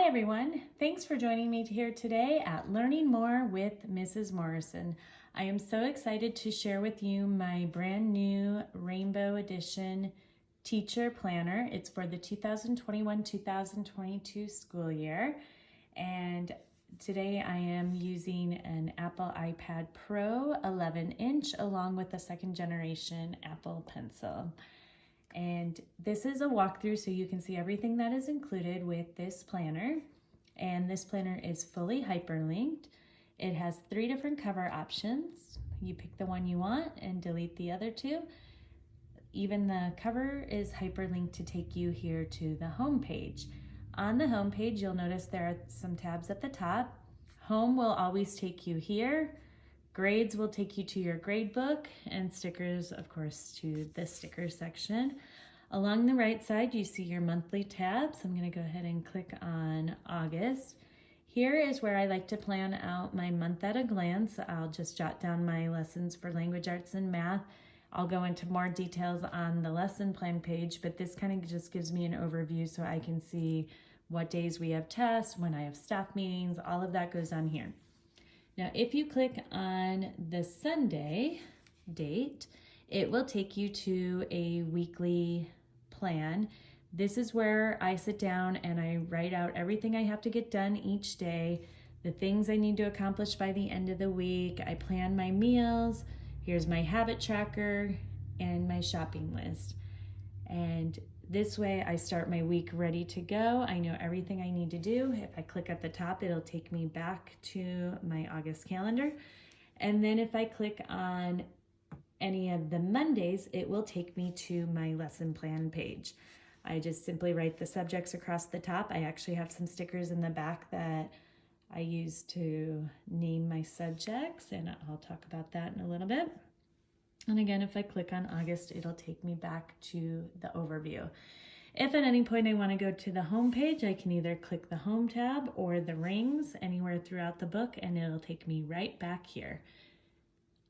everyone. Thanks for joining me here today at Learning More with Mrs. Morrison. I am so excited to share with you my brand new Rainbow Edition teacher planner. It's for the 2021-2022 school year. And today I am using an Apple iPad Pro 11-inch along with a second generation Apple Pencil. And this is a walkthrough so you can see everything that is included with this planner. And this planner is fully hyperlinked. It has 3 different cover options. You pick the one you want and delete the other 2. Even the cover is hyperlinked to take you here to the home page. On the home page, you'll notice there are some tabs at the top. Home will always take you here. Grades will take you to your gradebook, and stickers, of course, to the stickers section. Along the right side, you see your monthly tabs. I'm going to go ahead and click on August. Here is where I like to plan out my month at a glance. I'll just jot down my lessons for language arts and math. I'll go into more details on the lesson plan page, but this kind of just gives me an overview so I can see what days we have tests, when I have staff meetings, all of that goes on here. Now, if you click on the Sunday date, it will take you to a weekly plan. This is where I sit down and I write out everything I have to get done each day, the things I need to accomplish by the end of the week. I plan my meals. Here's my habit tracker and my shopping list. And this way I start my week ready to go. I know everything I need to do. If I click at the top, it'll take me back to my August calendar. And then if I click on any of the Mondays, it will take me to my lesson plan page. I just simply write the subjects across the top. I actually have some stickers in the back that I use to name my subjects, and I'll talk about that in a little bit. And again, if I click on August, it'll take me back to the overview. If at any point I want to go to the home page, I can either click the home tab or the rings anywhere throughout the book, and it'll take me right back here.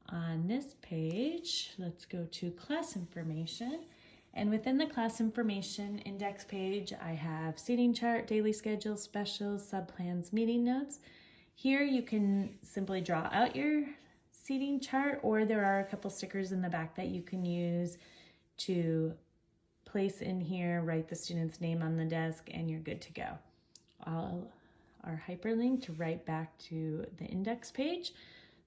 On this page, let's go to class information. And within the class information index page, I have seating chart, daily schedule, specials, subplans, meeting notes. Here you can simply draw out your seating chart, or there are a couple stickers in the back that you can use to place in here, write the student's name on the desk, and you're good to go. All are hyperlinked right back to the index page.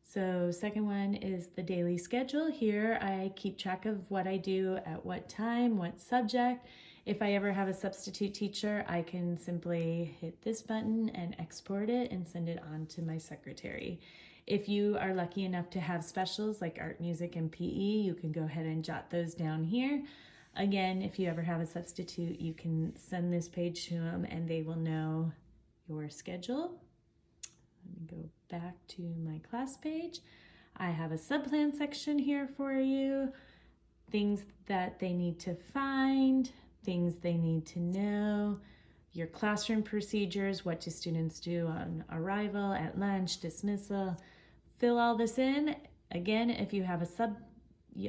So second one is the daily schedule. Here I keep track of what I do at what time, what subject. If I ever have a substitute teacher, I can simply hit this button and export it and send it on to my secretary. If you are lucky enough to have specials like art, music, and PE, you can go ahead and jot those down here. Again, if you ever have a substitute, you can send this page to them and they will know your schedule. Let me go back to my class page. I have a subplan section here for you. Things that they need to find, things they need to know, your classroom procedures, what do students do on arrival, at lunch, dismissal. Fill all this in. Again, if you have a sub,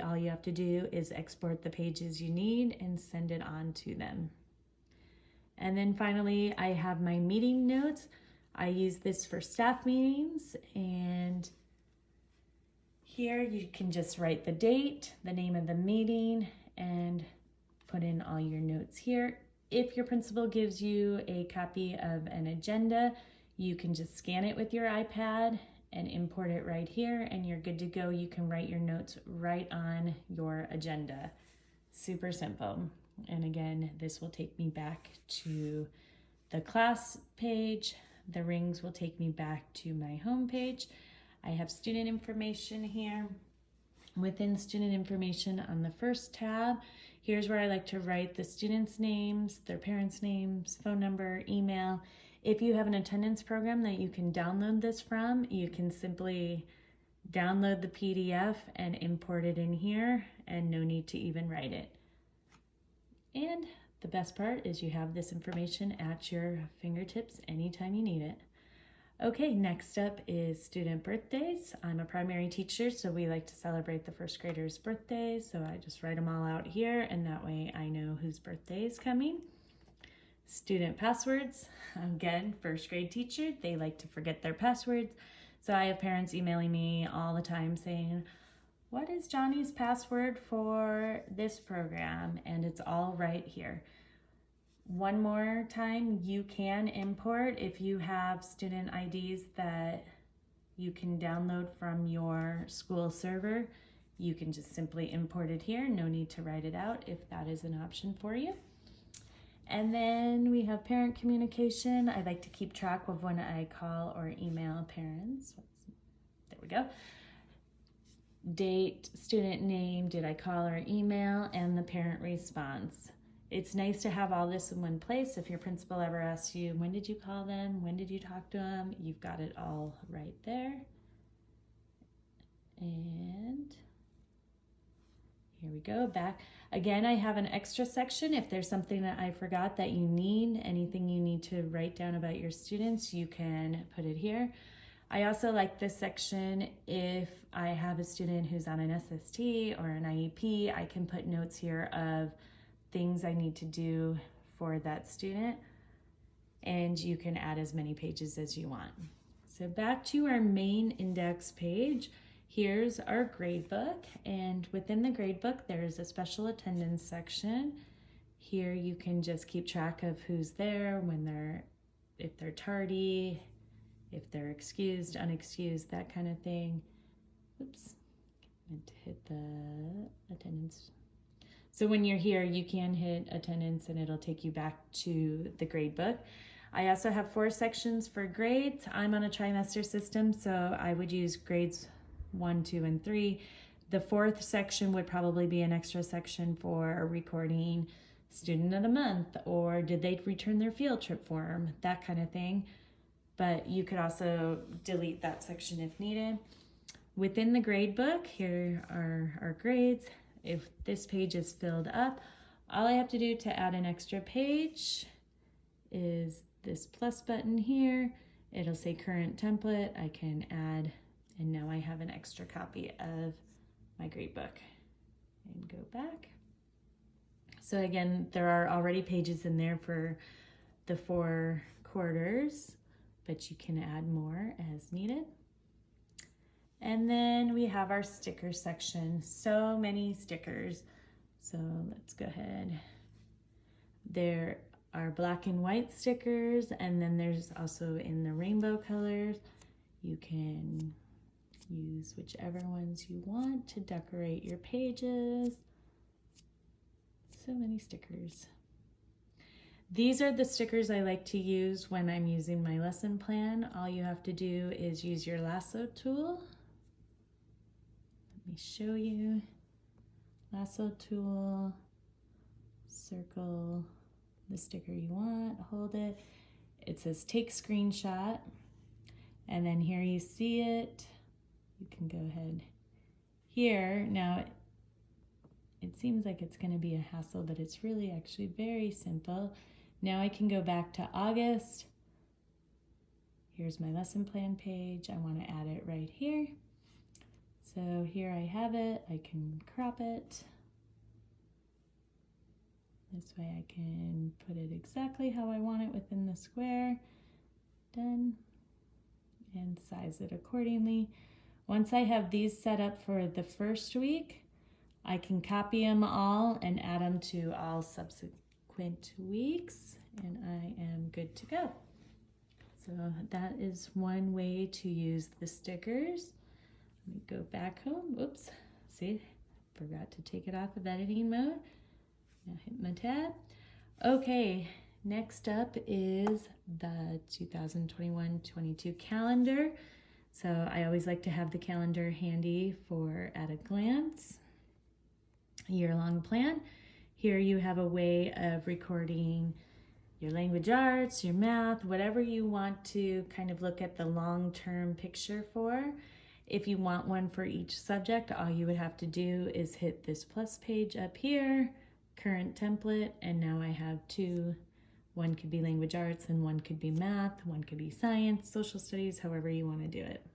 all you have to do is export the pages you need and send it on to them. And then finally, I have my meeting notes. I use this for staff meetings, and here you can just write the date, the name of the meeting, and put in all your notes here. If your principal gives you a copy of an agenda, you can just scan it with your iPad and import it right here, and you're good to go. You can write your notes right on your agenda. Super simple. And again, this will take me back to the class page. The rings will take me back to my home page. I have student information here. Within student information on the first tab, here's where I like to write the students' names, their parents' names, phone number, email. If you have an attendance program that you can download this from, you can simply download the PDF and import it in here, and no need to even write it. And the best part is you have this information at your fingertips anytime you need it. Okay, next up is student birthdays. I'm a primary teacher, so we like to celebrate the first graders' birthdays. So I just write them all out here, and that way I know whose birthday is coming. Student passwords. Again, first grade teacher, they like to forget their passwords. So I have parents emailing me all the time saying, what is Johnny's password for this program? And it's all right here. One more time, you can import if you have student IDs that you can download from your school server. You can just simply import it here. No need to write it out if that is an option for you. And then we have parent communication. I like to keep track of when I call or email parents. There we go. Date, student name, did I call or email, and the parent response. It's nice to have all this in one place. If your principal ever asks you, when did you call them? When did you talk to them? You've got it all right there. And here we go, back. Again, I have an extra section. If there's something that I forgot that you need, anything you need to write down about your students, you can put it here. I also like this section if I have a student who's on an SST or an IEP, I can put notes here of things I need to do for that student, and you can add as many pages as you want. So back to our main index page. Here's our gradebook, and within the gradebook there's a special attendance section. Here you can just keep track of who's there, if they're tardy, if they're excused, unexcused, that kind of thing. Oops, I meant to hit the attendance. So when you're here, you can hit attendance and it'll take you back to the gradebook. I also have 4 sections for grades. I'm on a trimester system, so I would use grades 1, 2, and 3. The 4th section would probably be an extra section for recording student of the month, or did they return their field trip form, that kind of thing. But you could also delete that section if needed. Within the gradebook, here are our grades. If this page is filled up, all I have to do to add an extra page is this plus button here. It'll say current template. I can add, and now I have an extra copy of my gradebook. And go back. So again, there are already pages in there for the 4 quarters, but you can add more as needed. And then we have our sticker section. So many stickers. So let's go ahead. There are black and white stickers, and then there's also in the rainbow colors. You can use whichever ones you want to decorate your pages. So many stickers. These are the stickers I like to use when I'm using my lesson plan. All you have to do is use your lasso tool. Let me show you. Lasso tool, circle the sticker you want, hold it. It says take screenshot, and then here you see it. You can go ahead here. Now, it seems like it's going to be a hassle, but it's really actually very simple. Now I can go back to August. Here's my lesson plan page. I want to add it right here. So here I have it. I can crop it. This way I can put it exactly how I want it within the square. Done. And size it accordingly. Once I have these set up for the first week, I can copy them all and add them to all subsequent weeks, and I am good to go. So that is one way to use the stickers. Let me go back home. Oops, see, forgot to take it off of editing mode. Now hit my tab. Okay, next up is the 2021-22 calendar. So I always like to have the calendar handy for at a glance. Year-long plan. Here you have a way of recording your language arts, your math, whatever you want to kind of look at the long-term picture for. If you want one for each subject, all you would have to do is hit this plus page up here, current template, and now I have 2. One could be language arts and one could be math, one could be science, social studies, however you want to do it.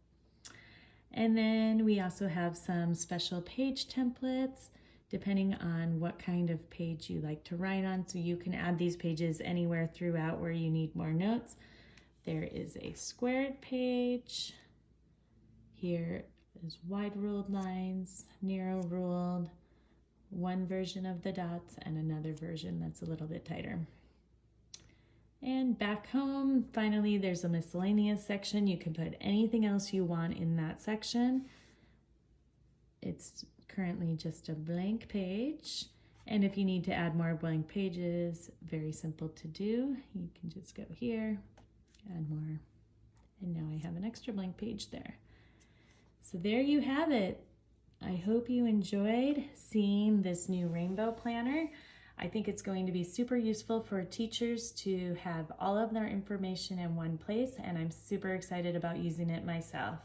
And then we also have some special page templates. depending on what kind of page you like to write on. So you can add these pages anywhere throughout where you need more notes. There is a squared page. Here is wide ruled lines, narrow ruled, one version of the dots and another version that's a little bit tighter. And back home, finally, there's a miscellaneous section. You can put anything else you want in that section. It's currently just a blank page. And if you need to add more blank pages, very simple to do. You can just go here, add more. And now I have an extra blank page there. So there you have it. I hope you enjoyed seeing this new rainbow planner. I think it's going to be super useful for teachers to have all of their information in one place, and I'm super excited about using it myself.